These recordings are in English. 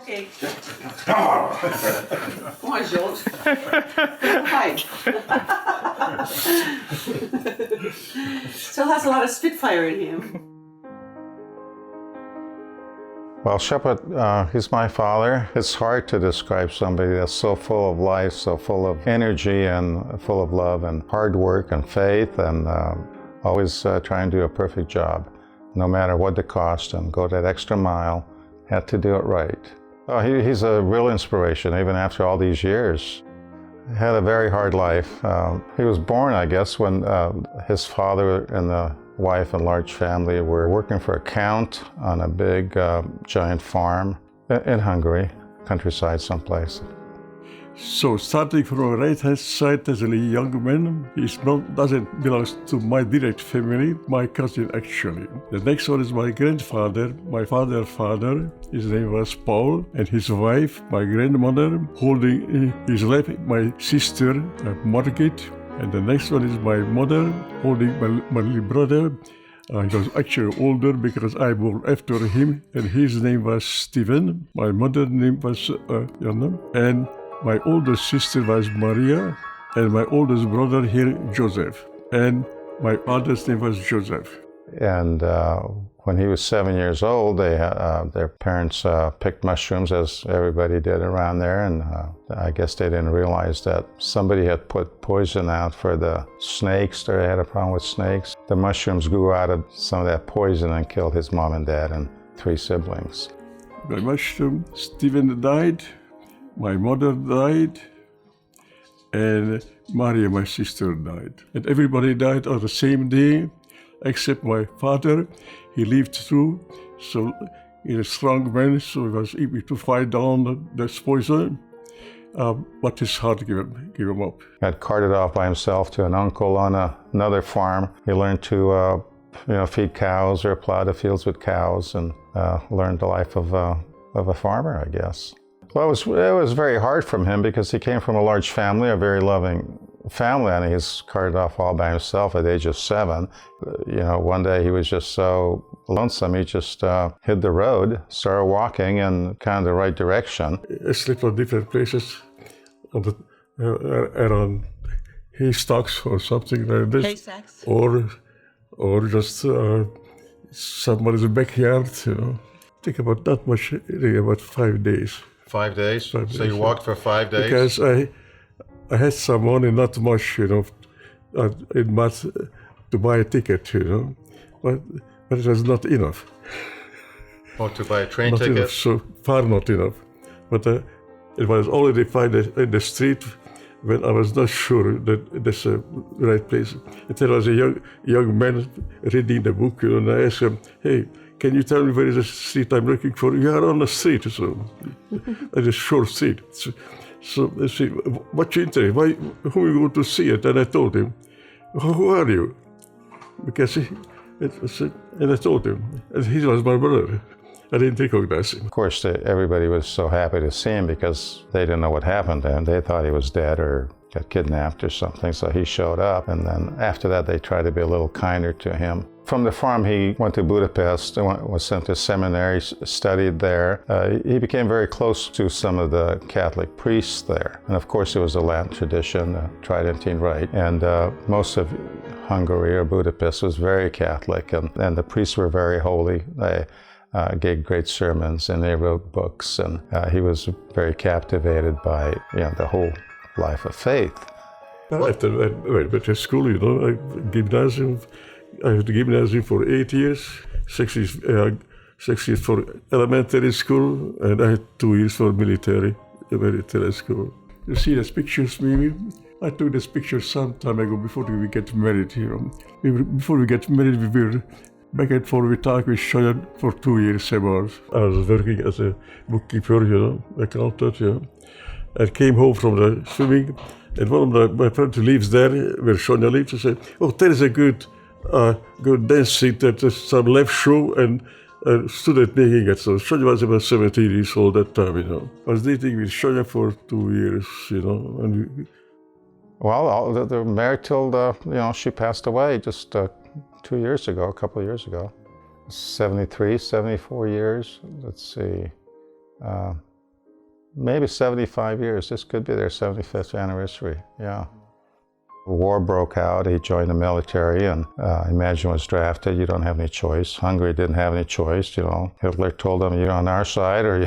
Okay. Come on, George. Hi. Still has a lot of spitfire in him. Well, Sapa, he's my father. It's hard to describe somebody that's so full of life, so full of energy and full of love and hard work and faith and always trying to do a perfect job, no matter what the cost, and go that extra mile, had to do it right. Oh, he's a real inspiration, even after all these years. He had a very hard life. He was born, I guess, when his father and the wife and large family were working for a count on a big, giant farm in Hungary, countryside someplace. So starting from the right-hand side as a young man, he doesn't belong to my direct family, my cousin actually. The next one is my grandfather, my father's father. His name was Paul, and his wife, my grandmother, holding in his lap my sister, Margit. And the next one is my mother, holding my little brother. He was actually older because I born after him, and his name was Stephen. My mother's name was Jana, and my older sister was Maria, and my oldest brother here, Joseph. And my father's name was Joseph. And when he was 7 years old, their parents picked mushrooms, as everybody did around there, and I guess they didn't realize that somebody had put poison out for the snakes. They had a problem with snakes. The mushrooms grew out of some of that poison and killed his mom and dad and 3 siblings. By mushroom, Stephen died, my mother died, and Maria, my sister, died. And everybody died on the same day, except my father. He lived through, so he's a strong man, so he was able to fight down the poison, but his heart gave him up. Got carted off by himself to an uncle on another farm. He learned to feed cows or plow the fields with cows, and learned the life of a farmer, I guess. Well, it was very hard from him because he came from a large family, a very loving family, and he's carted off all by himself at the age of 7. One day he was just so lonesome, he just hit the road, started walking in kind of the right direction. I slept on different places, around haystacks or something like this. Haystacks. Or just somebody's backyard, Think about that much, really, about 5 days. 5 days? 5 So days, you walked for 5 days? Because I had some money, not much, in math to buy a ticket, but it was not enough. Oh, to buy a train Not ticket? enough, so far not enough. But it was already found in the street when I was not sure that that's the right place. And there was a young man reading the book, and I asked him, "Hey, can you tell me where is the street I'm looking for?" "You are on the street," so it's a short street. So they said, "What's your interest? Who are you going to see it?" And I told him, "Who are you?" Because and I told him, and he was my brother. I didn't recognize him. Of course, everybody was so happy to see him because they didn't know what happened to him. They thought he was dead or got kidnapped or something, so he showed up. And then after that, they tried to be a little kinder to him. From the farm, he went to Budapest, was sent to seminary, studied there. He became very close to some of the Catholic priests there. And of course, it was a Latin tradition, a Tridentine rite. And most of Hungary or Budapest was very Catholic, and the priests were very holy. They gave great sermons, and they wrote books, and he was very captivated by the whole life of faith. After I went to school, gymnasium. I had the gymnasium for 8 years, 6 years for elementary school, and I had 2 years for military school. You see these pictures, maybe? I took this picture some time ago before we get married here. Before we get married, we were back and forth. We talked with Shayan for 2 years about. I was working as a bookkeeper, accountant, I came home from the swimming, and one of my friends who lives there, where Sonia lives, I said, "Oh, there is a good dancing that is some left show," and student making it. So Sonia was about 17 years old at that time, I was dating with Sonia for 2 years, and Well, they're married till she passed away just 2 years ago, a couple of years ago. 73, 74 years. Let's see. maybe 75 years. This could be their 75th anniversary, yeah. The war broke out, he joined the military, and imagine was drafted. You don't have any choice. Hungary didn't have any choice, you know. Hitler told them, you're on our side or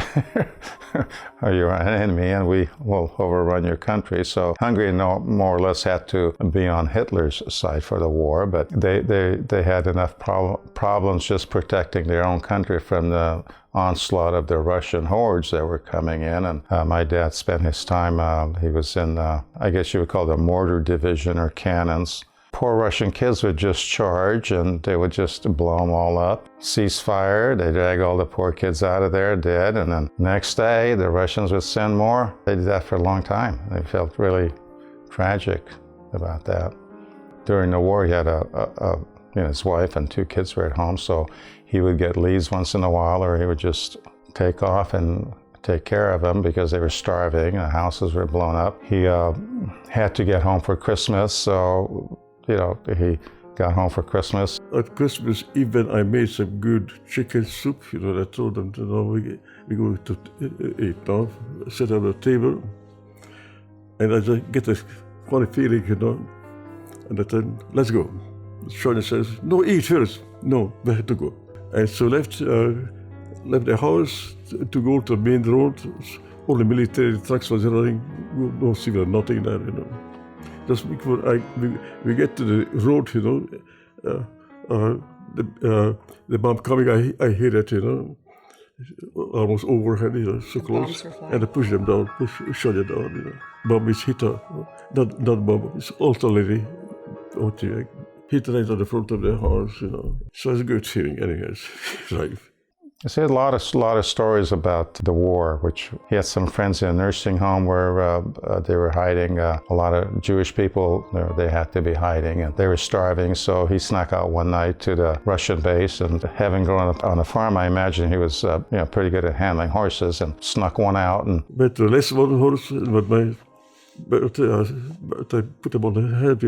you're an enemy, and we will overrun your country. So Hungary more or less had to be on Hitler's side for the war, but they had enough problems just protecting their own country from the onslaught of the Russian hordes that were coming in. And my dad spent his time, he was in, I guess you would call it the mortar division or cannons. Poor Russian kids would just charge and they would just blow them all up. Ceasefire, they drag all the poor kids out of there dead, and then next day the Russians would send more. They did that for a long time. They felt really tragic about that. During the war, he had his wife and 2 kids were at home, so he would get leaves once in a while, or he would just take off and take care of them because they were starving and the houses were blown up. He had to get home for Christmas, so he got home for Christmas. At Christmas Eve, I made some good chicken soup. I told them, we go to eat now. Sit at the table, and I just get a funny feeling, and I said, let's go. Shona says, no, eat first. No, we had to go. And so left the house to go to the main road. All the military trucks was running, no civil, nothing there, Just before we get to the road, the bomb coming, I hear it, almost overhead, so close. And I push them down, shut it down, Bomb is hit her, not bomb, it's artillery. Hit right on the front of the house, So it's a good feeling, anyways, life. I see a lot of stories about the war, which he had some friends in a nursing home where they were hiding. A lot of Jewish people, they had to be hiding, and they were starving. So he snuck out one night to the Russian base, and having grown up on a farm, I imagine he was pretty good at handling horses, and snuck one out. And but the less one horse, but I put him on the head,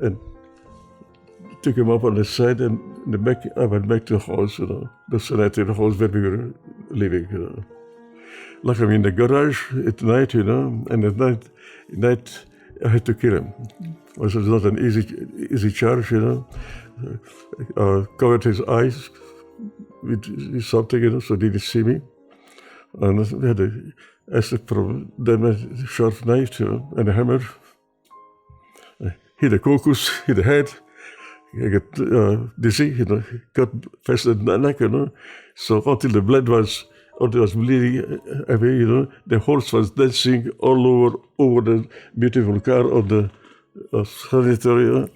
and took him up on the side, and the back, I went back to the house, the sanitary house where we were living, Like I'm in the garage at night, and at night I had to kill him. It was not an easy charge, covered his eyes with something, so he didn't see me. And we had then a sharp knife, and a hammer. Hit the caucus, hit the head. I got dizzy, got fast in the neck, So until the blood was bleeding away, the horse was dancing all over the beautiful car of the sanitary,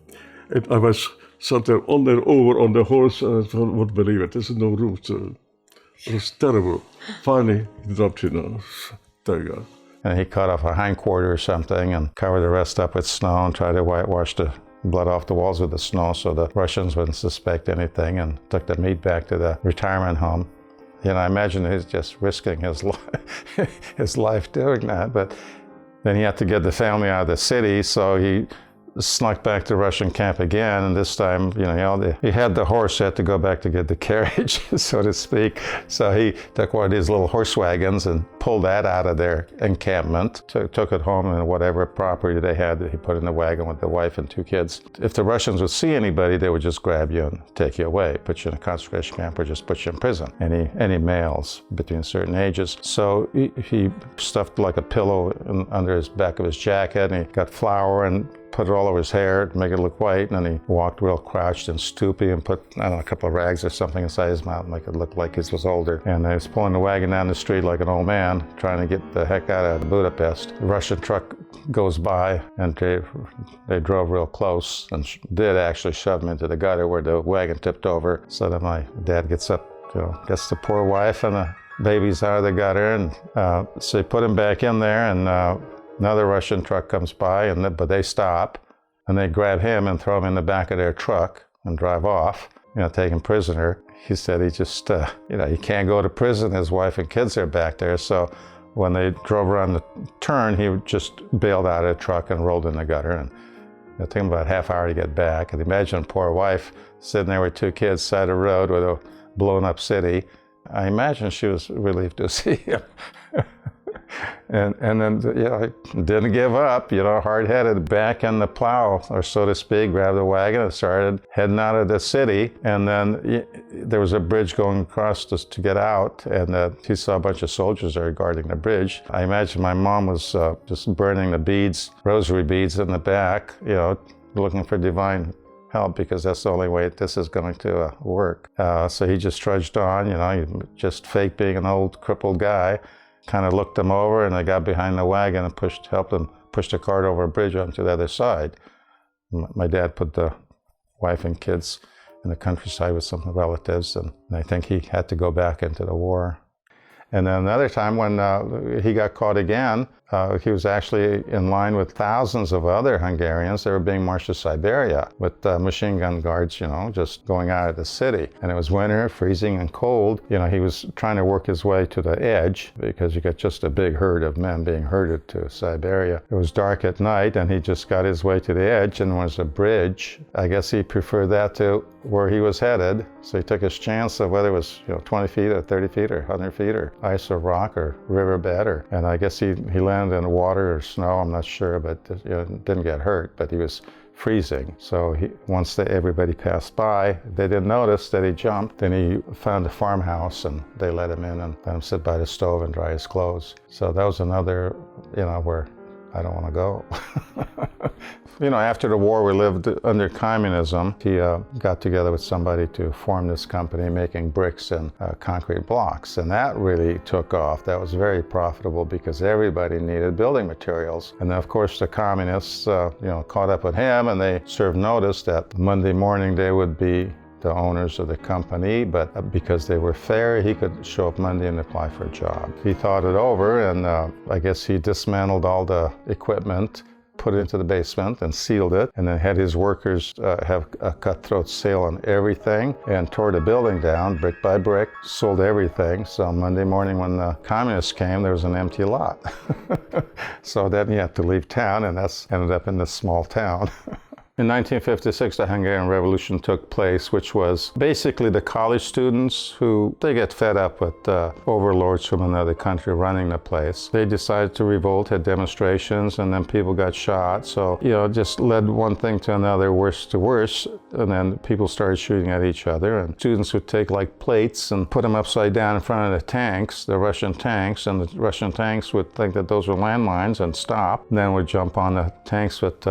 and I was somewhere over on the horse, and I won't believe it. There's no room, so it was terrible. Finally, he dropped, Thank God. And he cut off a hindquarter or something and covered the rest up with snow and tried to whitewash the blood off the walls with the snow so the Russians wouldn't suspect anything, and took the meat back to the retirement home. I imagine he's just risking his life doing that, but then he had to get the family out of the city, so he snuck back to Russian camp again, and this time, he had the horse, had to go back to get the carriage, so to speak. So he took one of these little horse wagons and pulled that out of their encampment, took it home, and whatever property they had, he put in the wagon with the wife and 2 kids. If the Russians would see anybody, they would just grab you and take you away, put you in a concentration camp, or just put you in prison. Any males between certain ages. So he stuffed like a pillow under his back of his jacket, and he got flour and put it all over his hair to make it look white, and then he walked real crouched and stoopy and put, a couple of rags or something inside his mouth to make it look like he was older. And he was pulling the wagon down the street like an old man, trying to get the heck out of Budapest. The Russian truck goes by, and they drove real close and did actually shove him into the gutter where the wagon tipped over. So then my dad gets up, gets the poor wife and the babies out of the gutter, and so he put him back in there, and another Russian truck comes by, but they stop, and they grab him and throw him in the back of their truck and drive off, take him prisoner. He said he just, he can't go to prison. His wife and kids are back there. So when they drove around the turn, he just bailed out of the truck and rolled in the gutter. And it took him about a half hour to get back. And imagine a poor wife sitting there with 2 kids side of the road with a blown up city. I imagine she was relieved to see him. And then, I didn't give up, hard-headed, back in the plow, or so to speak, grabbed the wagon and started heading out of the city. And then there was a bridge going across to get out, and he saw a bunch of soldiers there guarding the bridge. I imagine my mom was just burning the beads, rosary beads in the back, looking for divine help, because that's the only way this is going to work. So he just trudged on, he just faked being an old crippled guy, kind of looked him over, and I got behind the wagon and helped him push the cart over a bridge onto the other side. My dad put the wife and kids in the countryside with some relatives, and I think he had to go back into the war. And then another time when he got caught again, he was actually in line with thousands of other Hungarians. They were being marched to Siberia with machine gun guards, just going out of the city. And it was winter, freezing and cold. He was trying to work his way to the edge, because you got just a big herd of men being herded to Siberia. It was dark at night, and he just got his way to the edge, and there was a bridge. I guess he preferred that to where he was headed. So he took his chance of whether it was 20 feet or 30 feet or 100 feet or ice or rock or riverbed, and I guess he landed in water or snow, I'm not sure, but didn't get hurt, but he was freezing. So once everybody passed by, they didn't notice that he jumped. Then he found a farmhouse, and they let him in and let him sit by the stove and dry his clothes. So that was another, where I don't want to go. After the war, we lived under communism. He got together with somebody to form this company making bricks and concrete blocks, and that really took off. That was very profitable because everybody needed building materials. And then, of course, the communists, caught up with him, and they served notice that Monday morning they would be the owners of the company, but because they were fair, he could show up Monday and apply for a job. He thought it over, and I guess he dismantled all the equipment, put it into the basement and sealed it, and then had his workers have a cutthroat sale on everything, and tore the building down brick by brick, sold everything. So Monday morning when the communists came, there was an empty lot. So then he had to leave town, and that's ended up in this small town. In 1956, the Hungarian Revolution took place, which was basically the college students who, they get fed up with overlords from another country running the place. They decided to revolt, had demonstrations, and then people got shot. So, just led one thing to another, worse to worse, and then people started shooting at each other. And students would take plates and put them upside down in front of the tanks, the Russian tanks, and the Russian tanks would think that those were landmines and stop. And then would jump on the tanks with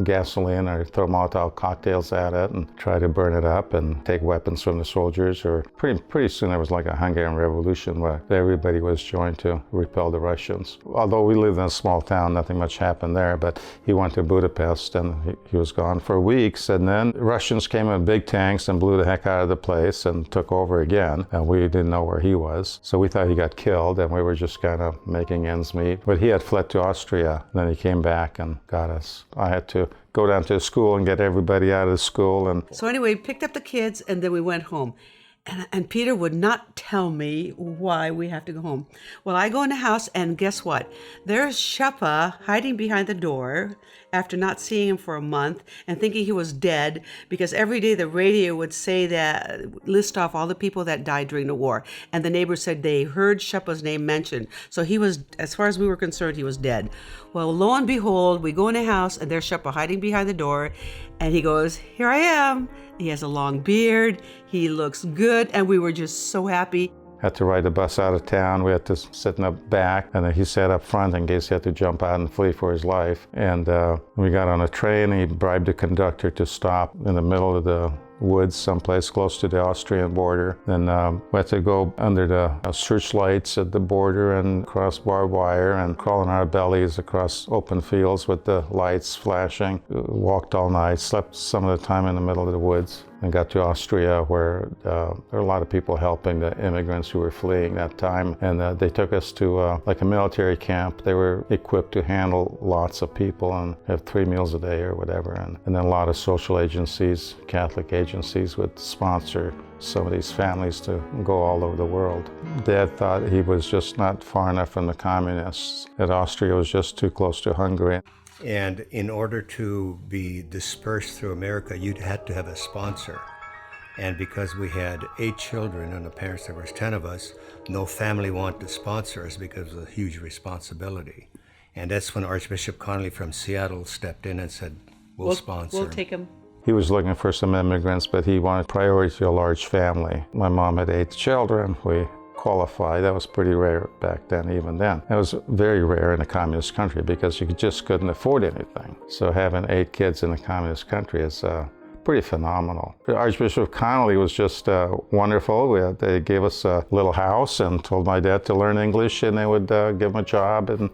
gasoline or throw Molotov cocktails at it and try to burn it up and take weapons from the soldiers. Or pretty soon there was a Hungarian Revolution where everybody was joined to repel the Russians. Although we lived in a small town, nothing much happened there, but he went to Budapest and he was gone for weeks. And then Russians came in big tanks and blew the heck out of the place and took over again, and we didn't know where he was. So we thought he got killed, and we were just kind of making ends meet. But he had fled to Austria, and then he came back and got us. I had to go down to the school and get everybody out of the school. And So anyway, picked up the kids, and then we went home. And Peter would not tell me why we have to go home. Well, I go in the house, and guess what? There's Sapa hiding behind the door after not seeing him for a month and thinking he was dead, because every day the radio would say that, list off all the people that died during the war. And the neighbors said they heard Shapa's name mentioned. So he was, as far as we were concerned, he was dead. Well, lo and behold, we go in the house, and there's Sapa hiding behind the door, and he goes, "Here I am." He has a long beard. He looks good, and we were just so happy. Had to ride the bus out of town. We had to sit in the back, and then he sat up front in case he had to jump out and flee for his life. And we got on a train. He bribed the conductor to stop in the middle of the woods, someplace close to the Austrian border. Then we had to go under the searchlights at the border and cross barbed wire and crawl on our bellies across open fields with the lights flashing. Walked all night, slept some of the time in the middle of the woods, and got to Austria, where there were a lot of people helping the immigrants who were fleeing that time. And they took us to a military camp. They were equipped to handle lots of people and have 3 meals a day or whatever. And then a lot of social agencies, Catholic agencies, would sponsor some of these families to go all over the world. Dad thought he was just not far enough from the communists, that Austria was just too close to Hungary. And in order to be dispersed through America, you'd had to have a sponsor. And because we had 8 children and the parents, there was 10 of us, no family wanted to sponsor us because of the huge responsibility. And that's when Archbishop Connolly from Seattle stepped in and said, we'll sponsor. We'll take him. He was looking for some immigrants, but he wanted priority to a large family. My mom had 8 children. We qualified. That was pretty rare back then, even then. It was very rare in a communist country because you just couldn't afford anything. So having 8 kids in a communist country is pretty phenomenal. Archbishop Connolly was just wonderful. They gave us a little house and told my dad to learn English, and they would give him a job and,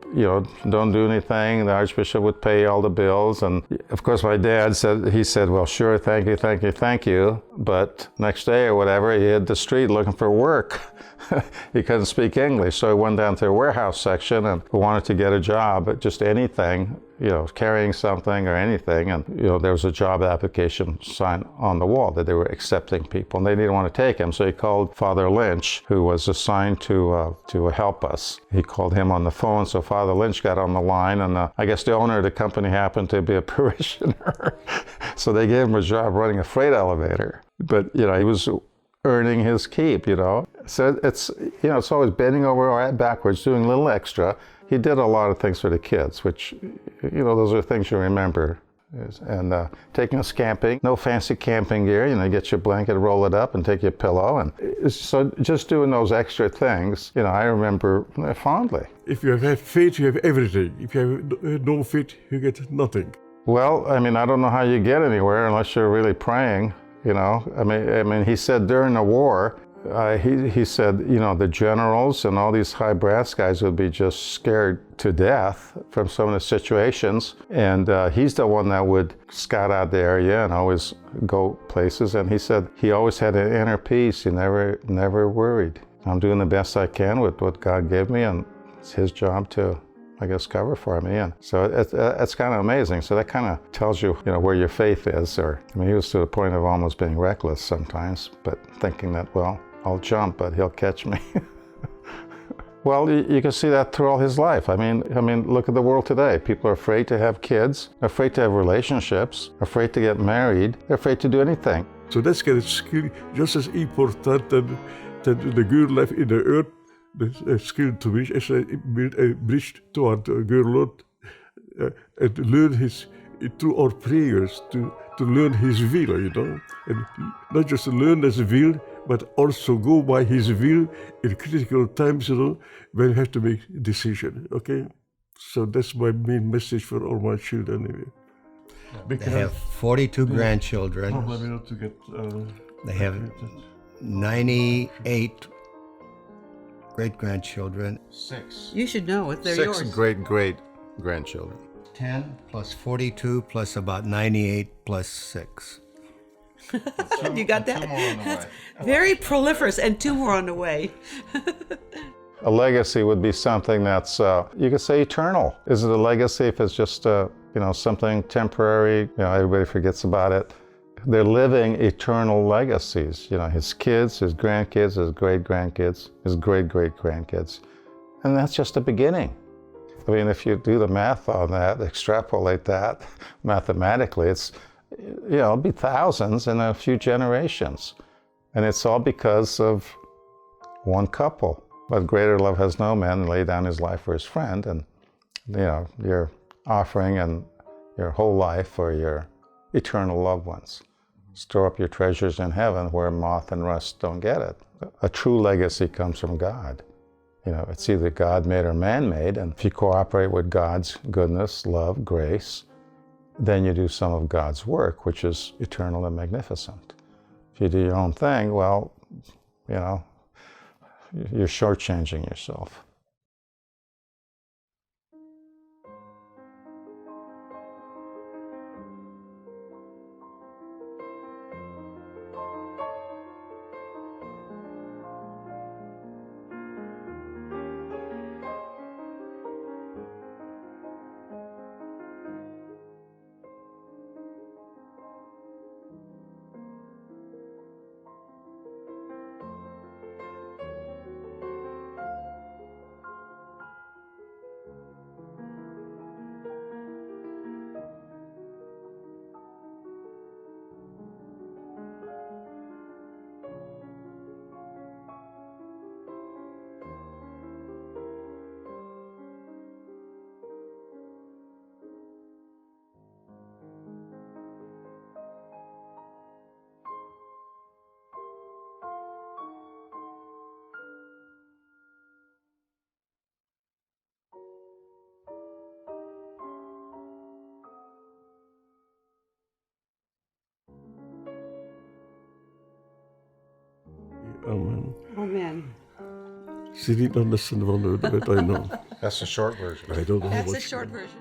don't do anything. The Archbishop would pay all the bills. And of course, my dad said, well, sure, thank you, thank you, thank you. But next day or whatever, he hit the street looking for work. He couldn't speak English, so he went down to the warehouse section and wanted to get a job, just anything, carrying something or anything. And, there was a job application sign on the wall that they were accepting people, and they didn't want to take him. So he called Father Lynch, who was assigned to help us. He called him on the phone, so Father Lynch got on the line, and I guess the owner of the company happened to be a parishioner. So they gave him a job running a freight elevator. But, he was earning his keep, So it's always bending over backwards, doing a little extra. He did a lot of things for the kids, which, those are things you remember. And taking us camping, no fancy camping gear, get your blanket, roll it up, and take your pillow. And so just doing those extra things, I remember fondly. If you have faith, you have everything. If you have no faith, you get nothing. Well, I don't know how you get anywhere unless you're really praying. He said during the war, he said, the generals and all these high brass guys would be just scared to death from some of the situations. And he's the one that would scout out the area and always go places. And he said he always had an inner peace. He never worried. I'm doing the best I can with what God gave me, and it's his job to, cover for me. And so it's kind of amazing. So that kind of tells you, where your faith is. He was to the point of almost being reckless sometimes, but thinking that, well, I'll jump, but he'll catch me. Well, you can see that through all his life. Look at the world today. People are afraid to have kids, afraid to have relationships, afraid to get married, they're afraid to do anything. So that's kind of skill just as important that the good life in the earth. The skill to which as I build a bridge toward God Lord and learn His through our prayers to learn His will, and not just learn His will, but also go by His will in critical times, when we have to make a decision. Okay, so that's my main message for all my children. Anyway, They have 42 grandchildren. Probably not to get. They have 98 great-grandchildren. 6. You should know it. They're 6 yours. great-great-grandchildren. 10 plus 42 plus about 98 plus 6. You got that? That's very proliferous, and 2 more on the way. A legacy would be something that's, you could say, eternal. Is it a legacy if it's just, something temporary? Everybody forgets about it. They're living eternal legacies. His kids, his grandkids, his great-grandkids, his great-great-grandkids. And that's just the beginning. If you do the math on that, extrapolate that mathematically, it'll be thousands in a few generations. And it's all because of one couple. But greater love has no man than lay down his life for his friend. And, you're offering and your whole life for your eternal loved ones. Store up your treasures in heaven where moth and rust don't get it. A true legacy comes from God. It's either God-made or man-made, and if you cooperate with God's goodness, love, grace, then you do some of God's work, which is eternal and magnificent. If you do your own thing, well, you're shortchanging yourself. Amen. Amen. She didn't understand one word of it, I know. That's the short version. I don't know how That's the much. short version.